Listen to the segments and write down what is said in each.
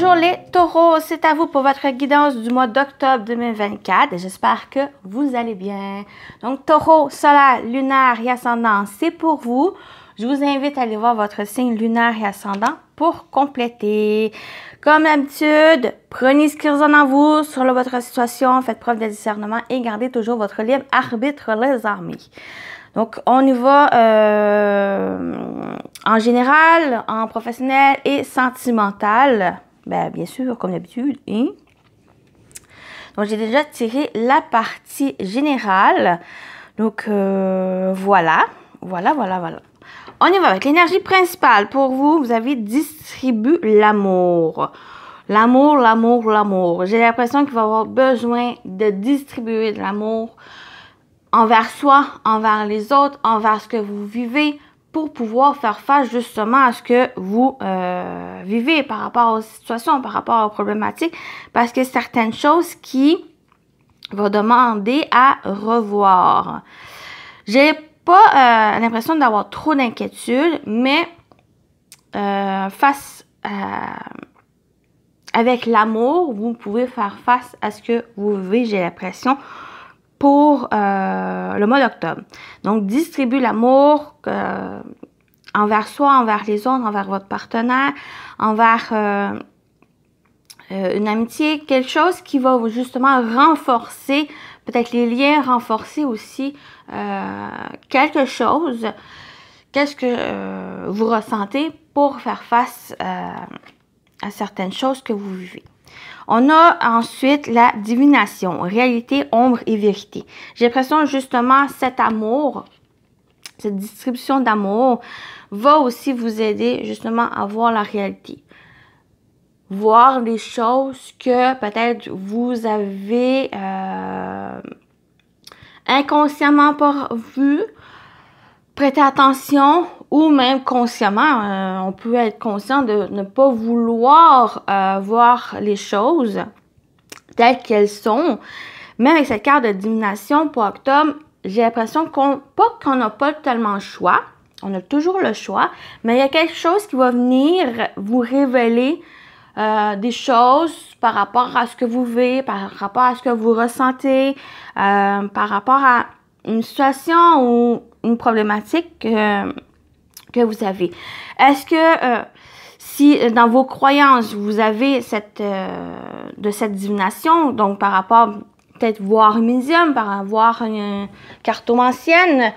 Bonjour les taureaux, c'est à vous pour votre guidance du mois d'octobre 2024. J'espère que vous allez bien. Donc taureau, solaire, lunaire et ascendant, c'est pour vous. Je vous invite à aller voir votre signe lunaire et ascendant pour compléter. Comme d'habitude, prenez ce qui résonne en vous sur votre situation, faites preuve de discernement et gardez toujours votre libre arbitre, les amis. Donc, on y va en général, en professionnel et sentimental. Bien sûr, comme d'habitude. Hein? Donc, j'ai déjà tiré la partie générale. Donc, voilà. On y va avec l'énergie principale. Pour vous, vous avez distribué l'amour. L'amour. J'ai l'impression qu'il va y avoir besoin de distribuer de l'amour envers soi, envers les autres, envers ce que vous vivez, pour pouvoir faire face justement à ce que vous vivez par rapport aux situations, par rapport aux problématiques, parce que certaines choses qui vont demander à revoir. J'ai pas l'impression d'avoir trop d'inquiétude, mais avec l'amour, vous pouvez faire face à ce que vous vivez, j'ai l'impression, pour le mois d'octobre. Donc, distribuez l'amour envers soi, envers les autres, envers votre partenaire, envers une amitié, quelque chose qui va justement renforcer, peut-être les liens, renforcer aussi quelque chose. Qu'est-ce que vous ressentez pour faire face à certaines choses que vous vivez. On a ensuite la divination, réalité, ombre et vérité. J'ai l'impression justement cet amour, cette distribution d'amour va aussi vous aider justement à voir la réalité. Voir les choses que peut-être vous avez inconsciemment pas vues, prêter attention ou même consciemment, on peut être conscient de ne pas vouloir voir les choses telles qu'elles sont. Mais avec cette carte de divination pour octobre, j'ai l'impression qu'on n'a pas tellement le choix. On a toujours le choix, mais il y a quelque chose qui va venir vous révéler des choses par rapport à ce que vous vivez, par rapport à ce que vous ressentez, par rapport à une situation ou une problématique que vous avez. Est-ce que si dans vos croyances, vous avez cette divination, donc par rapport peut-être voir un médium, par voir une cartomancienne,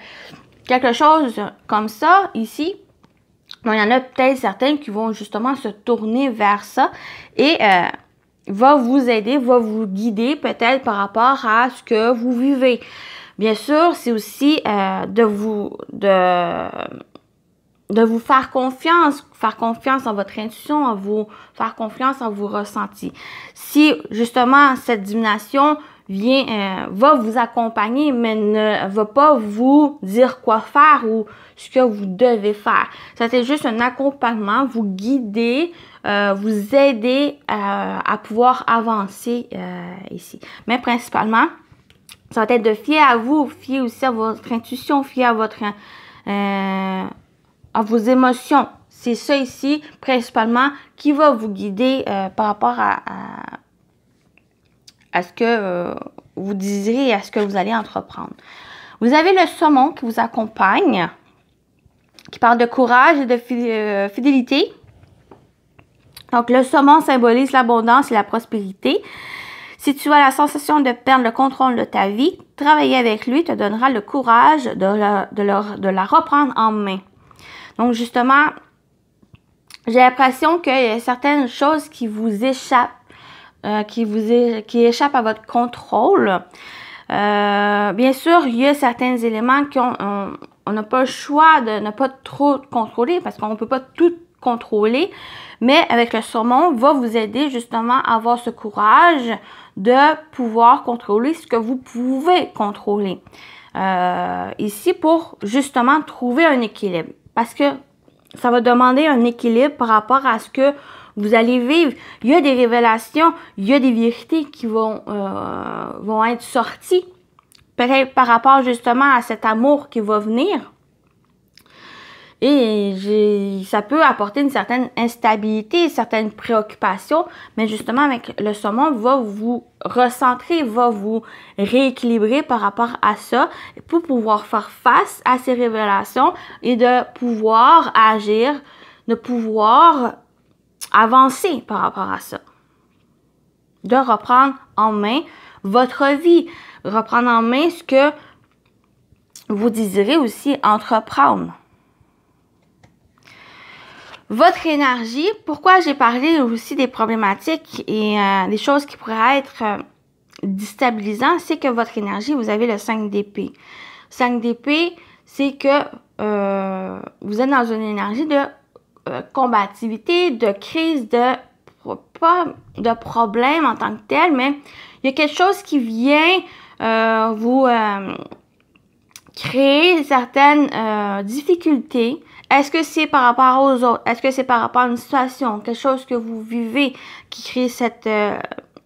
quelque chose comme ça ici, donc, il y en a peut-être certains qui vont justement se tourner vers ça et va vous aider, va vous guider peut-être par rapport à ce que vous vivez. Bien sûr, c'est aussi de vous faire confiance en votre intuition, faire confiance en vos ressentis. Si justement cette divination va vous accompagner, mais ne va pas vous dire quoi faire ou ce que vous devez faire. C'est juste un accompagnement, vous guider, vous aider à pouvoir avancer ici. Mais principalement, ça va être de fier à vous, fier aussi à votre intuition, fier à vos émotions. C'est ça ici, principalement, qui va vous guider par rapport à ce que vous désirez et à ce que vous allez entreprendre. Vous avez le saumon qui vous accompagne, qui parle de courage et de fidélité. Donc, le saumon symbolise l'abondance et la prospérité. Si tu as la sensation de perdre le contrôle de ta vie, travailler avec lui te donnera le courage de la reprendre en main. Donc, justement, j'ai l'impression qu'il y a certaines choses qui vous échappent, qui échappent à votre contrôle. Bien sûr, il y a certains éléments qu'on n'a pas le choix de ne pas trop contrôler parce qu'on ne peut pas tout contrôler. Mais avec le saumon, va vous aider justement à avoir ce courage de pouvoir contrôler ce que vous pouvez contrôler. Ici, pour justement trouver un équilibre. Parce que ça va demander un équilibre par rapport à ce que vous allez vivre. Il y a des révélations, il y a des vérités qui vont être sorties. Peut-être par rapport justement à cet amour qui va venir. Et ça peut apporter une certaine instabilité, certaines préoccupations, mais justement avec le saumon va vous recentrer, va vous rééquilibrer par rapport à ça pour pouvoir faire face à ces révélations et de pouvoir agir, de pouvoir avancer par rapport à ça. De reprendre en main votre vie, reprendre en main ce que vous désirez aussi entreprendre. Votre énergie, pourquoi j'ai parlé aussi des problématiques et des choses qui pourraient être déstabilisantes, c'est que votre énergie, vous avez le 5 d'épée. 5 d'épée, c'est que vous êtes dans une énergie de combativité, de crise, pas de problème en tant que tel, mais il y a quelque chose qui vient vous créer certaines difficultés. Est-ce que c'est par rapport aux autres? Est-ce que c'est par rapport à une situation, quelque chose que vous vivez qui crée cette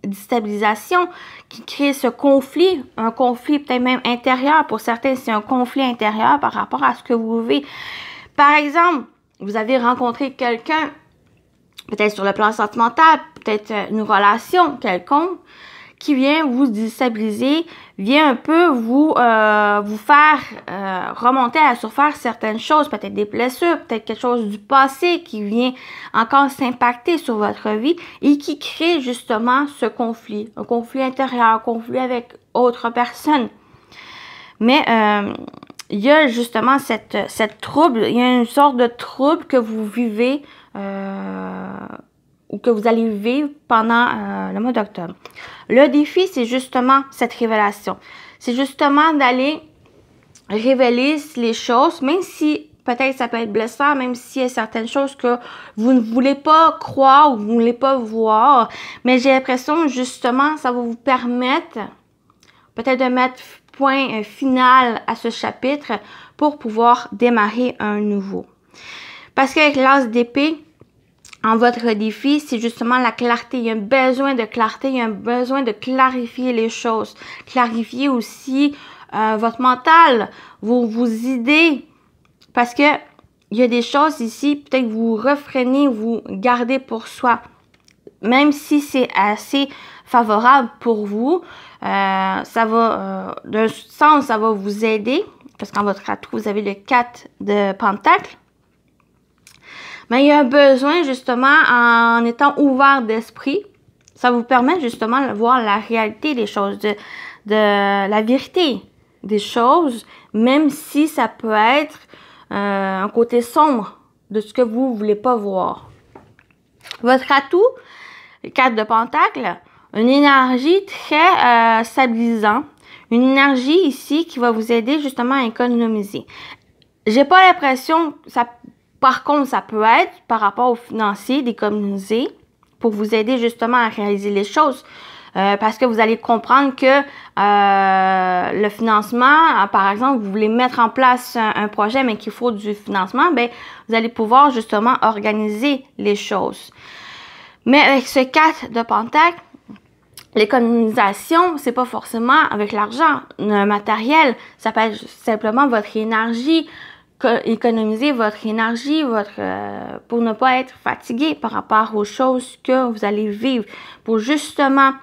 déstabilisation, qui crée ce conflit, un conflit peut-être même intérieur. Pour certains, c'est un conflit intérieur par rapport à ce que vous vivez. Par exemple, vous avez rencontré quelqu'un, peut-être sur le plan sentimental, peut-être une relation quelconque, qui vient vous déstabiliser, vient un peu vous faire remonter à la surface certaines choses, peut-être des blessures, peut-être quelque chose du passé qui vient encore s'impacter sur votre vie et qui crée justement ce conflit, un conflit intérieur, un conflit avec autre personne. Mais il y a justement cette trouble, il y a une sorte de trouble que vous vivez ou que vous allez vivre pendant le mois d'octobre. Le défi, c'est justement cette révélation. C'est justement d'aller révéler les choses, même si peut-être ça peut être blessant, même s'il y a certaines choses que vous ne voulez pas croire ou vous ne voulez pas voir. Mais j'ai l'impression, justement, ça va vous permettre peut-être de mettre point final à ce chapitre pour pouvoir démarrer un nouveau. Parce qu'avec l'as d'épée, en votre défi, c'est justement la clarté. Il y a un besoin de clarté, il y a un besoin de clarifier les choses. Clarifier aussi votre mental, vos idées. Parce que il y a des choses ici, peut-être que vous refrénez, vous gardez pour soi. Même si c'est assez favorable pour vous, ça va, d'un sens, ça va vous aider. Parce qu'en votre atout, vous avez le 4 de Pentacles. Mais il y a un besoin, justement, en étant ouvert d'esprit, ça vous permet justement de voir la réalité des choses, de la vérité des choses, même si ça peut être un côté sombre de ce que vous ne voulez pas voir. Votre atout, le 4 de Pentacles, une énergie très stabilisante, une énergie ici qui va vous aider justement à économiser. J'ai pas l'impression, par contre, ça peut être par rapport au financier d'économiser pour vous aider justement à réaliser les choses. Parce que vous allez comprendre que le financement, par exemple, vous voulez mettre en place un projet, mais qu'il faut du financement, ben vous allez pouvoir justement organiser les choses. Mais avec ce 4 de Pentacles, l'économisation, c'est pas forcément avec l'argent matériel, ça peut être simplement votre énergie, économiser votre énergie, pour ne pas être fatigué par rapport aux choses que vous allez vivre, pour justement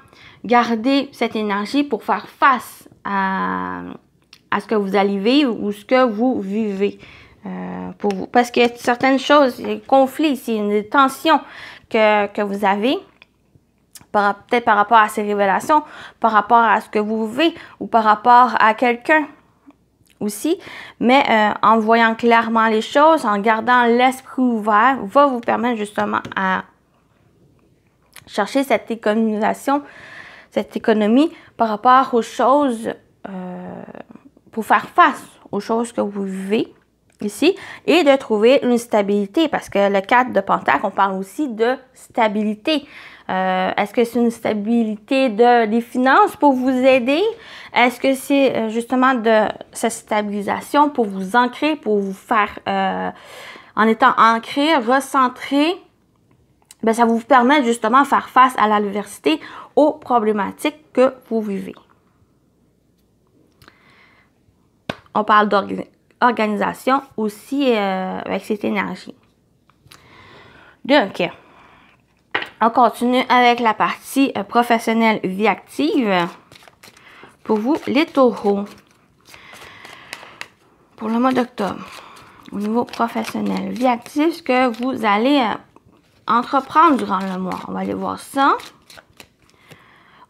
garder cette énergie pour faire face à ce que vous allez vivre ou ce que vous vivez pour vous. Parce qu'il y a certaines choses, il y a des conflits, c'est une tension que vous avez, peut-être par rapport à ces révélations, par rapport à ce que vous vivez ou par rapport à quelqu'un aussi, mais en voyant clairement les choses, en gardant l'esprit ouvert, va vous permettre justement à chercher cette économisation, cette économie par rapport aux choses, pour faire face aux choses que vous vivez ici et de trouver une stabilité parce que le 4 de Pentacles, on parle aussi de stabilité. Est-ce que c'est une stabilité des finances pour vous aider? Est-ce que c'est justement de cette stabilisation pour vous ancrer, pour vous faire, en étant ancré, recentré, ben ça vous permet justement de faire face à l'adversité, aux problématiques que vous vivez. On parle organisation aussi avec cette énergie. Donc, on continue avec la partie professionnelle vie active. Pour vous, les taureaux. Pour le mois d'octobre, au niveau professionnel, vie active, ce que vous allez entreprendre durant le mois. On va aller voir ça.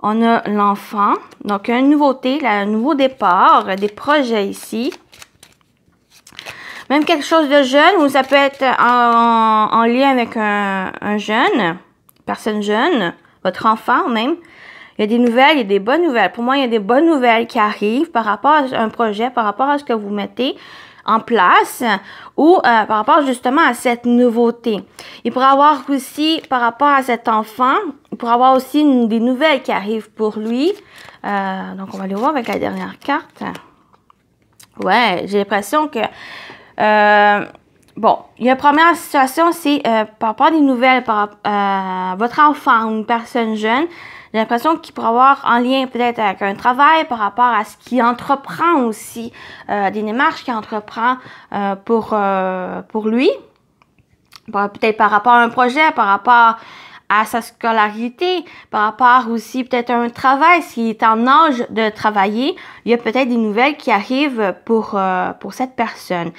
On a l'enfant. Donc, une nouveauté, un nouveau départ, des projets ici. Même quelque chose de jeune, ou ça peut être en lien avec un jeune, personne jeune, votre enfant même. Il y a des nouvelles, il y a des bonnes nouvelles. Pour moi, il y a des bonnes nouvelles qui arrivent par rapport à un projet, par rapport à ce que vous mettez en place ou par rapport justement à cette nouveauté. Il pourrait y avoir aussi, par rapport à cet enfant, il pourrait y avoir aussi des nouvelles qui arrivent pour lui. Donc, on va aller voir avec la dernière carte. Ouais, j'ai l'impression que... bon, il y a une première situation, c'est par rapport à des nouvelles par votre enfant ou une personne jeune. J'ai l'impression qu'il pourrait avoir en lien peut-être avec un travail par rapport à ce qu'il entreprend aussi, des démarches qu'il entreprend pour lui. Peut-être par rapport à un projet, par rapport à sa scolarité, par rapport aussi peut-être à un travail, s'il est en âge de travailler, il y a peut-être des nouvelles qui arrivent pour cette personne.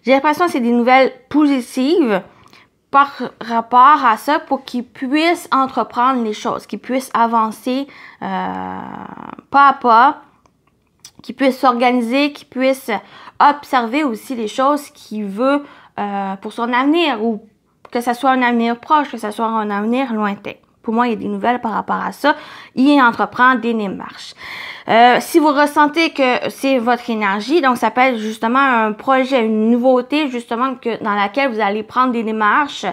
J'ai l'impression que c'est des nouvelles positives par rapport à ça pour qu'il puisse entreprendre les choses, qu'il puisse avancer pas à pas, qu'il puisse s'organiser, qu'il puisse observer aussi les choses qu'il veut pour son avenir ou que ce soit un avenir proche, que ce soit un avenir lointain. Pour moi, il y a des nouvelles par rapport à ça. Il entreprend des démarches. Si vous ressentez que c'est votre énergie, donc ça peut être justement un projet, une nouveauté justement dans laquelle vous allez prendre des démarches.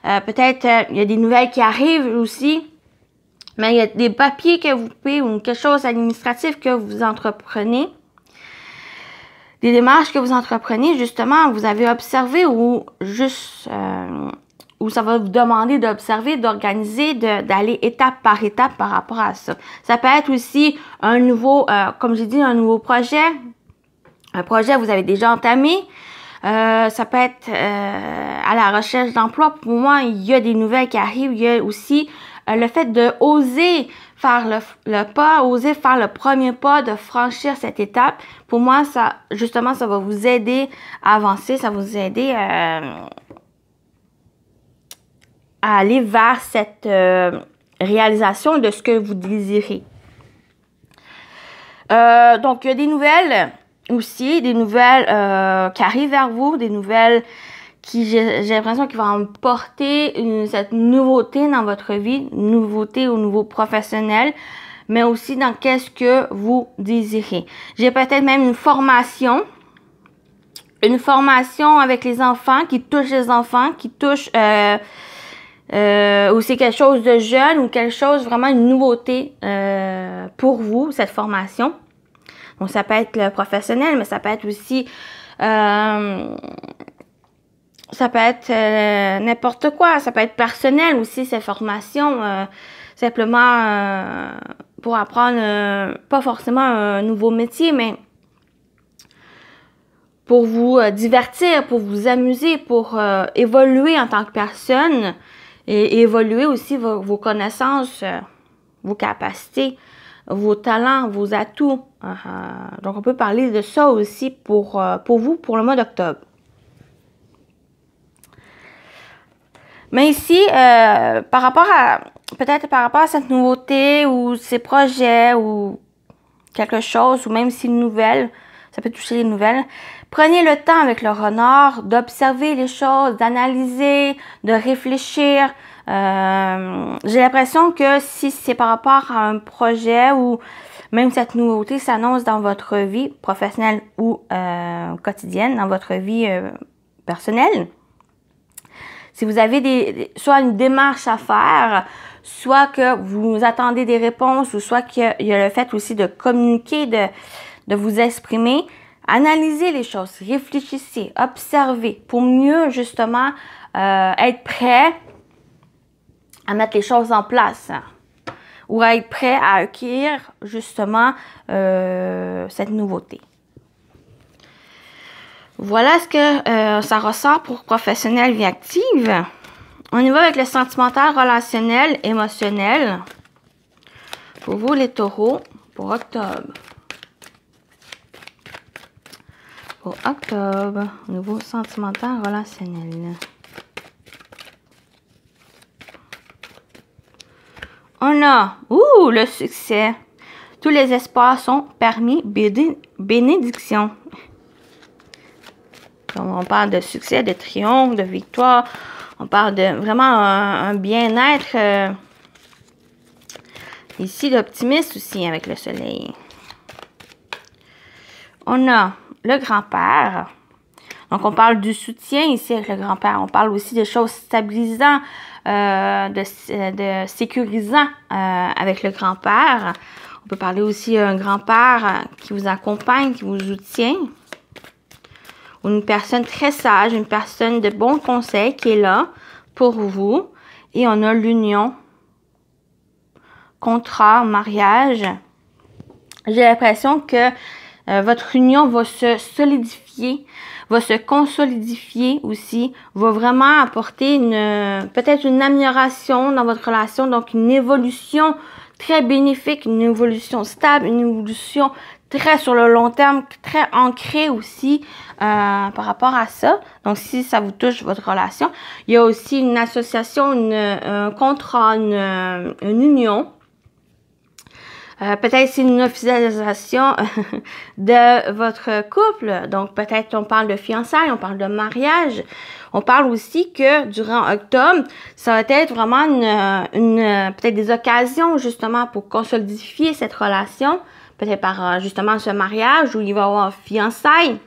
Peut-être il y a des nouvelles qui arrivent aussi, mais il y a des papiers que vous pouvez ou quelque chose d'administratif que vous entreprenez. Des démarches que vous entreprenez, justement, vous avez observé ou juste... où ça va vous demander d'observer, d'organiser, d'aller étape par étape par rapport à ça. Ça peut être aussi un nouveau, comme j'ai dit, un nouveau projet. Un projet que vous avez déjà entamé. Ça peut être à la recherche d'emploi. Pour moi, il y a des nouvelles qui arrivent. Il y a aussi le fait de oser faire le pas, oser faire le premier pas, de franchir cette étape. Pour moi, ça, justement, ça va vous aider à avancer. Ça va vous aider à aller vers cette réalisation de ce que vous désirez. Donc, il y a des nouvelles aussi, des nouvelles qui arrivent vers vous, des nouvelles qui, j'ai l'impression, qui vont porter cette nouveauté dans votre vie, nouveauté au niveau professionnel, mais aussi dans qu'est-ce que vous désirez. J'ai peut-être même une formation avec les enfants, qui touche les enfants, qui touche... ou c'est quelque chose de jeune ou quelque chose, vraiment une nouveauté pour vous, cette formation. Donc, ça peut être le professionnel, mais ça peut être aussi, ça peut être n'importe quoi. Ça peut être personnel aussi, cette formation, simplement pour apprendre, pas forcément un nouveau métier, mais pour vous divertir, pour vous amuser, pour évoluer en tant que personne. Et évoluer aussi vos connaissances, vos capacités, vos talents, vos atouts. Donc, on peut parler de ça aussi pour vous, pour le mois d'octobre. Mais ici, peut-être par rapport à cette nouveauté ou ces projets ou quelque chose, ou même si une nouvelle, ça peut toucher les nouvelles. Prenez le temps avec le renard d'observer les choses, d'analyser, de réfléchir. J'ai l'impression que si c'est par rapport à un projet ou même cette nouveauté s'annonce dans votre vie professionnelle ou quotidienne, dans votre vie personnelle, si vous avez soit une démarche à faire, soit que vous attendez des réponses, ou soit qu'il y a le fait aussi de communiquer, de vous exprimer, analysez les choses, réfléchissez, observez pour mieux justement être prêt à mettre les choses en place ou à être prêt à accueillir justement cette nouveauté. Voilà ce que ça ressort pour professionnel vie active. On y va avec le sentimental, relationnel, émotionnel. Pour vous, les taureaux, pour octobre. Pour octobre, au niveau sentimental, relationnel. On a, le succès. Tous les espoirs sont permis, bénédiction. Donc, on parle de succès, de triomphe, de victoire. On parle de vraiment un bien-être. Ici, l'optimisme aussi avec le soleil. On a le grand-père. Donc, on parle du soutien ici avec le grand-père. On parle aussi de choses stabilisantes, de sécurisant avec le grand-père. On peut parler aussi d'un grand-père qui vous accompagne, qui vous soutient. Ou une personne très sage, une personne de bons conseils qui est là pour vous. Et on a l'union, contrat, mariage. J'ai l'impression que votre union va se solidifier, va se consolidifier aussi, va vraiment apporter peut-être une amélioration dans votre relation, donc une évolution très bénéfique, une évolution stable, une évolution très sur le long terme, très ancrée aussi par rapport à ça. Donc, si ça vous touche, votre relation, il y a aussi une association, un contrat, une union. Peut-être c'est une officialisation de votre couple. Donc, peut-être on parle de fiançailles, on parle de mariage. On parle aussi que durant octobre, ça va être vraiment peut-être des occasions justement pour consolidifier cette relation. Peut-être par justement ce mariage où il va y avoir fiançailles.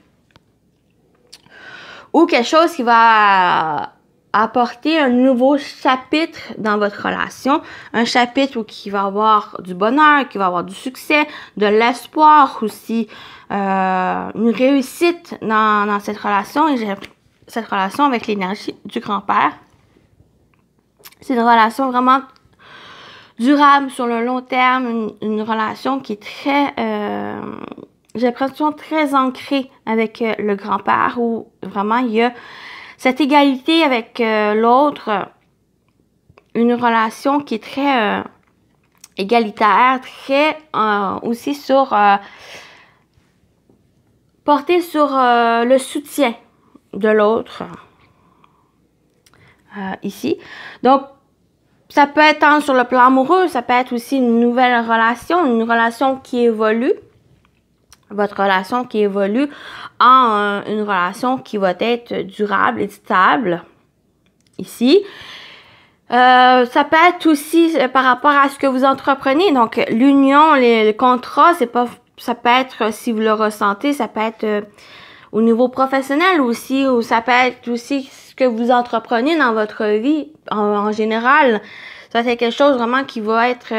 Ou quelque chose qui va apporter un nouveau chapitre dans votre relation. Un chapitre où il va y avoir du bonheur, qui va y avoir du succès, de l'espoir aussi, une réussite dans cette relation. Et j'ai cette relation avec l'énergie du grand-père. C'est une relation vraiment durable sur le long terme, une relation qui est très, j'ai l'impression, très ancrée avec le grand-père, où vraiment il y a cette égalité avec l'autre, une relation qui est très égalitaire, très aussi portée sur le soutien de l'autre ici. Donc, ça peut être tant sur le plan amoureux, ça peut être aussi une nouvelle relation, une relation qui évolue. Votre relation qui évolue en une relation qui va être durable et stable. Ici. Ça peut être aussi par rapport à ce que vous entreprenez. Donc, l'union, le contrat, ça peut être, si vous le ressentez, ça peut être au niveau professionnel aussi, ou ça peut être aussi ce que vous entreprenez dans votre vie en général. Ça, c'est quelque chose vraiment qui va être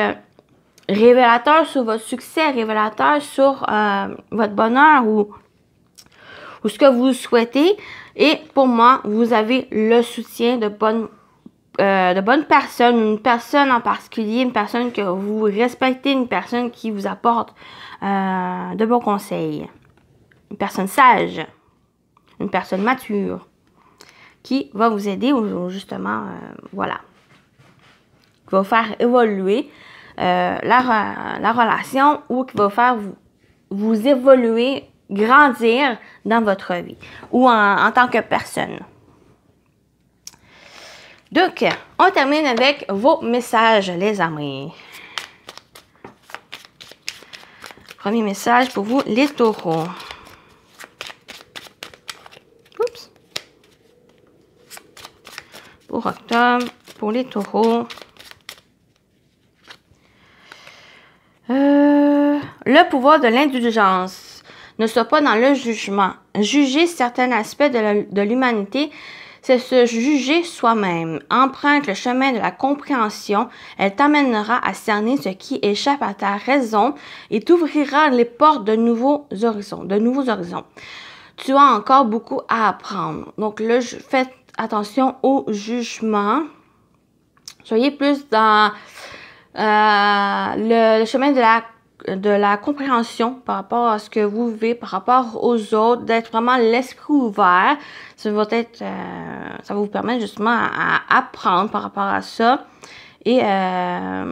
révélateur sur votre succès, révélateur sur votre bonheur ou ce que vous souhaitez. Et pour moi, vous avez le soutien de bonnes personnes, une personne en particulier, une personne que vous respectez, une personne qui vous apporte de bons conseils, une personne sage, une personne mature, qui va vous aider ou justement, voilà, qui va faire évoluer la relation ou qui va faire vous évoluer, grandir dans votre vie ou en tant que personne. Donc, on termine avec vos messages, les amis. Premier message pour vous, les taureaux. Oups. Pour octobre, pour les taureaux. Le pouvoir de l'indulgence. Ne soit pas dans le jugement. Juger certains aspects de l'humanité, c'est se juger soi-même. Emprunte le chemin de la compréhension. Elle t'amènera à cerner ce qui échappe à ta raison et t'ouvrira les portes de nouveaux horizons. Tu as encore beaucoup à apprendre. Donc là, faites attention au jugement. Soyez plus dans le chemin de la de la compréhension par rapport à ce que vous vivez, par rapport aux autres, d'être vraiment l'esprit ouvert. Ça va être, ça va vous permettre justement à apprendre par rapport à ça et à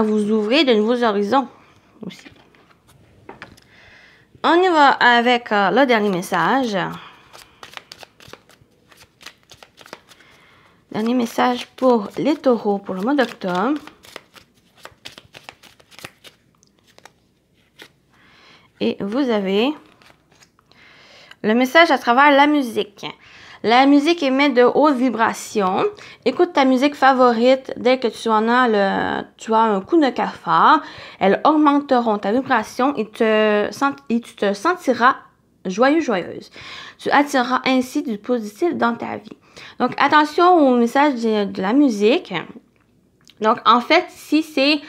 vous ouvrir de nouveaux horizons aussi. On y va avec le dernier message. Dernier message pour les taureaux pour le mois d'octobre. Et vous avez le message à travers la musique. La musique émet de hautes vibrations. Écoute ta musique favorite dès que tu as un coup de cafard. Elles augmenteront ta vibration et tu te sentiras joyeux, joyeuse. Tu attireras ainsi du positif dans ta vie. Donc, attention au message de la musique. Donc, en fait, si c'est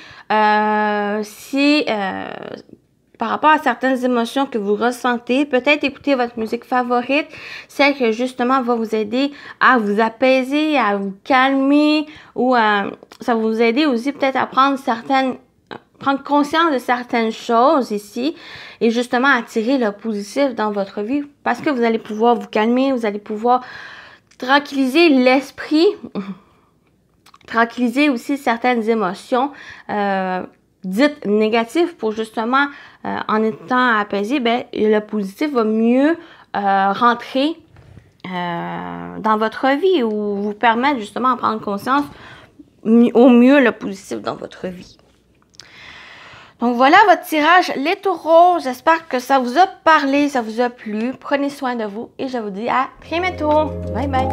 par rapport à certaines émotions que vous ressentez, peut-être écouter votre musique favorite, celle que justement va vous aider à vous apaiser, à vous calmer, ou ça va vous aider aussi peut-être à prendre conscience de certaines choses ici, et justement attirer le positif dans votre vie, parce que vous allez pouvoir vous calmer, vous allez pouvoir tranquilliser l'esprit, tranquilliser aussi certaines émotions, dites négatives pour justement, en étant apaisé, ben, le positif va mieux rentrer dans votre vie ou vous permettre justement de prendre conscience au mieux le positif dans votre vie. Donc voilà votre tirage, les taureaux. J'espère que ça vous a parlé, ça vous a plu. Prenez soin de vous et je vous dis à très bientôt. Bye bye.